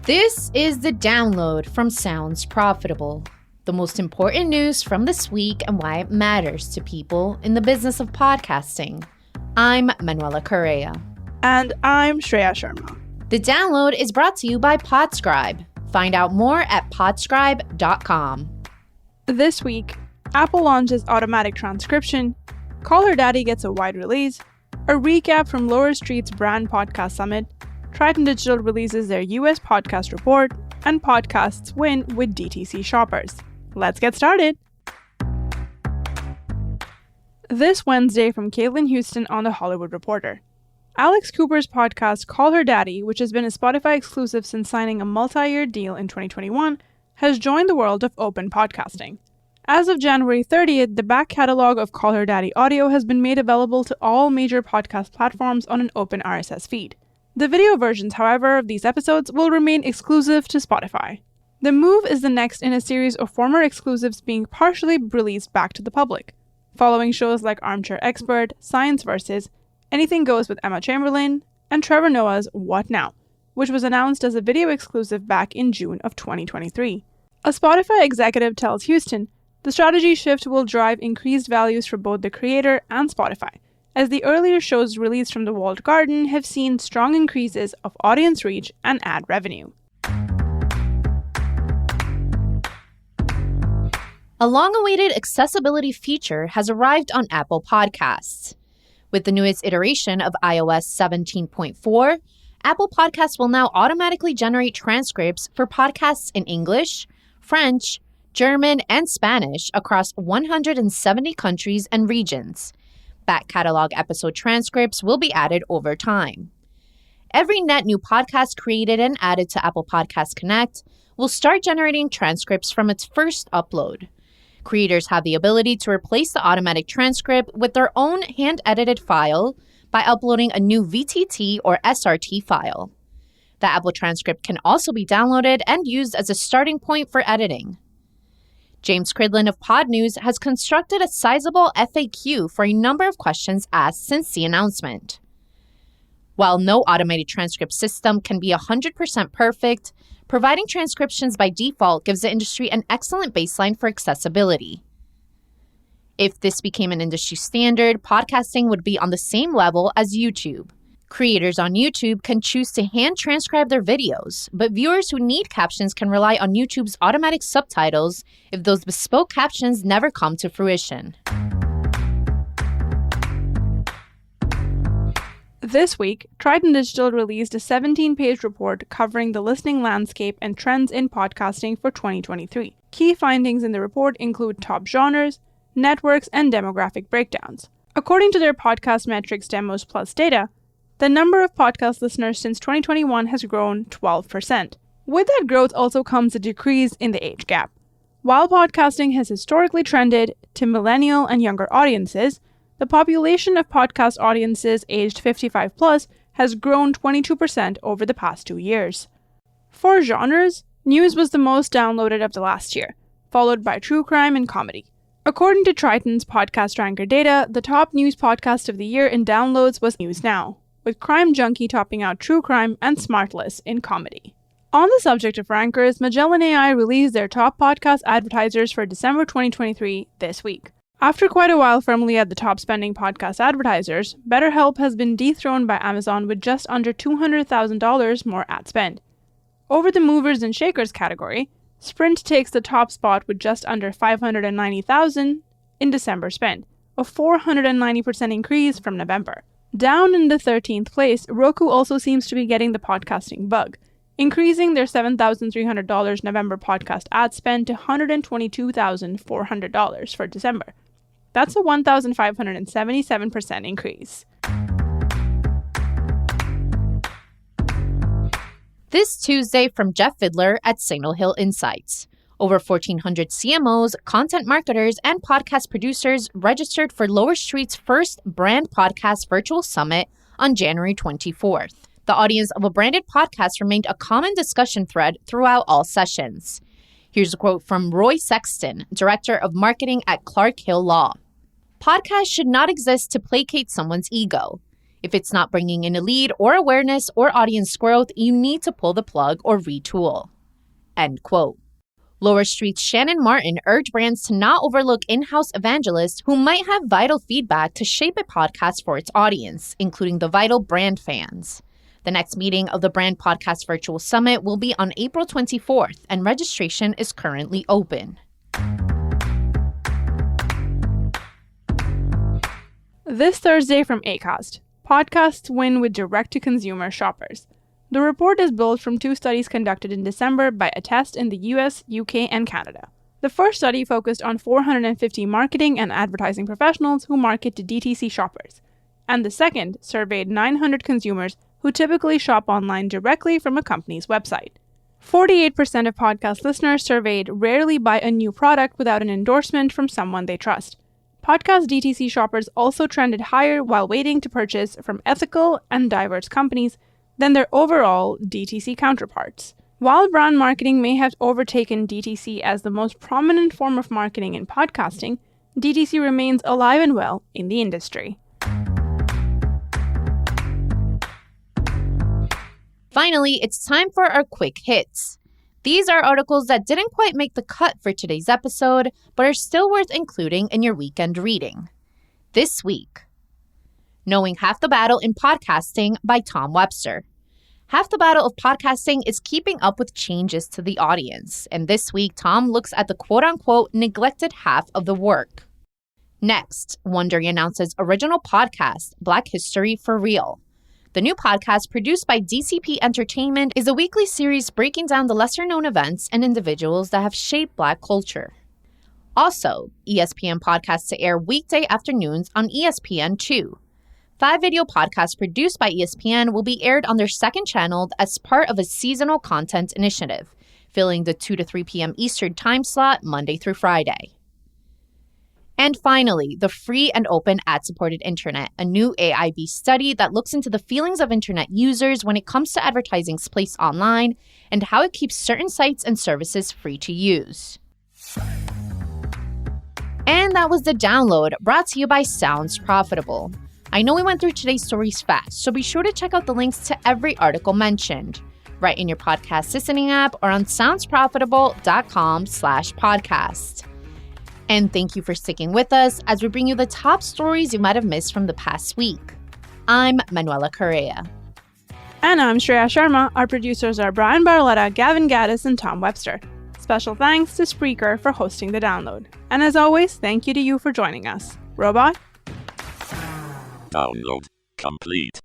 This is the download from Sounds Profitable, the most important news from this week and why it matters to people in the business of podcasting. I'm Manuela Correa. And I'm Shreya Sharma. The download is brought to you by Podscribe. Find out more at podscribe.com. This week, Apple launches automatic transcription, Call Her Daddy gets a wide release, a recap from Lower Street's Brand Podcast Summit, Triton Digital releases their US podcast report, and podcasts win with DTC shoppers. Let's get started. This Wednesday from Caitlin Houston on The Hollywood Reporter. Alex Cooper's podcast Call Her Daddy, which has been a Spotify exclusive since signing a multi-year deal in 2021, has joined the world of open podcasting. As of January 30th, the back catalog of Call Her Daddy audio has been made available to all major podcast platforms on an open RSS feed. The video versions, however, of these episodes will remain exclusive to Spotify. The move is the next in a series of former exclusives being partially released back to the public, following shows like Armchair Expert, Science Versus, Anything Goes with Emma Chamberlain, and Trevor Noah's What Now, which was announced as a video exclusive back in June of 2023. A Spotify executive tells Houston, the strategy shift will drive increased values for both the creator and Spotify, as the earlier shows released from the walled garden have seen strong increases of audience reach and ad revenue. A long-awaited accessibility feature has arrived on Apple Podcasts. With the newest iteration of iOS 17.4, Apple Podcasts will now automatically generate transcripts for podcasts in English, French, German, and Spanish across 170 countries and regions. Back catalog episode transcripts will be added over time. Every net new podcast created and added to Apple Podcasts Connect will start generating transcripts from its first upload. Creators have the ability to replace the automatic transcript with their own hand-edited file by uploading a new VTT or SRT file. The Apple transcript can also be downloaded and used as a starting point for editing. James Cridland of Pod News has constructed a sizable FAQ for a number of questions asked since the announcement. While no automated transcript system can be 100% perfect, providing transcriptions by default gives the industry an excellent baseline for accessibility. If this became an industry standard, podcasting would be on the same level as YouTube. Creators on YouTube can choose to hand transcribe their videos, but viewers who need captions can rely on YouTube's automatic subtitles if those bespoke captions never come to fruition. This week, Triton Digital released a 17-page report covering the listening landscape and trends in podcasting for 2023. Key findings in the report include top genres, networks, and demographic breakdowns. According to their Podcast Metrics Demos Plus data, the number of podcast listeners since 2021 has grown 12%. With that growth also comes a decrease in the age gap. While podcasting has historically trended to millennial and younger audiences, the population of podcast audiences aged 55 plus has grown 22% over the past 2 years. For genres, news was the most downloaded of the last year, followed by true crime and comedy. According to Triton's podcast ranker data, the top news podcast of the year in downloads was News Now, with Crime Junkie topping out True Crime and Smartless in comedy. On the subject of rankers, Magellan AI released their top podcast advertisers for December 2023 this week. After quite a while firmly at the top spending podcast advertisers, BetterHelp has been dethroned by Amazon with just under $200,000 more ad spend. Over the movers and shakers category, Sprint takes the top spot with just under $590,000 in December spend, a 490% increase from November. Down in the 13th place, Roku also seems to be getting the podcasting bug, increasing their $7,300 November podcast ad spend to $122,400 for December. That's a 1,577% increase. This Tuesday from Jeff Fidler at Signal Hill Insights. Over 1,400 CMOs, content marketers, and podcast producers registered for Lower Street's first Brand Podcast Virtual Summit on January 24th. The audience of a branded podcast remained a common discussion thread throughout all sessions. Here's a quote from Roy Sexton, Director of Marketing at Clark Hill Law. Podcasts should not exist to placate someone's ego. If it's not bringing in a lead or awareness or audience growth, you need to pull the plug or retool. End quote. Lower Street's Shannon Martin urged brands to not overlook in-house evangelists who might have vital feedback to shape a podcast for its audience, including the vital brand fans. The next meeting of the Brand Podcast Virtual Summit will be on April 24th, and registration is currently open. This Thursday from Acast, podcasts win with direct-to-consumer shoppers. The report is built from 2 studies conducted in December by Attest in the US, UK, and Canada. The first study focused on 450 marketing and advertising professionals who market to DTC shoppers, and the second surveyed 900 consumers who typically shop online directly from a company's website. 48% of podcast listeners surveyed rarely buy a new product without an endorsement from someone they trust. Podcast DTC shoppers also trended higher while waiting to purchase from ethical and diverse companies than their overall DTC counterparts. While brand marketing may have overtaken DTC as the most prominent form of marketing in podcasting, DTC remains alive and well in the industry. Finally, it's time for our quick hits. These are articles that didn't quite make the cut for today's episode, but are still worth including in your weekend reading. This week, Knowing Half the Battle in Podcasting by Tom Webster. Half the battle of podcasting is keeping up with changes to the audience, and this week Tom looks at the quote-unquote neglected half of the work. Next, Wondery announces original podcast, Black History for Real. The new podcast, produced by DCP Entertainment, is a weekly series breaking down the lesser-known events and individuals that have shaped Black culture. Also, ESPN podcasts to air weekday afternoons on ESPN2. 5 video podcasts produced by ESPN will be aired on their second channel as part of a seasonal content initiative, filling the 2 to 3 p.m. Eastern time slot Monday through Friday. And finally, the Free and Open Ad-Supported Internet, a new AIB study that looks into the feelings of internet users when it comes to advertising's place online and how it keeps certain sites and services free to use. And that was The Download, brought to you by Sounds Profitable. I know we went through today's stories fast, so be sure to check out the links to every article mentioned, right in your podcast listening app or on soundsprofitable.com/podcast. And thank you for sticking with us as we bring you the top stories you might have missed from the past week. I'm Manuela Correa. And I'm Shreya Sharma. Our producers are Brian Barletta, Gavin Gaddis, and Tom Webster. Special thanks to Spreaker for hosting The Download. And as always, thank you to you for joining us. Robot? Download complete.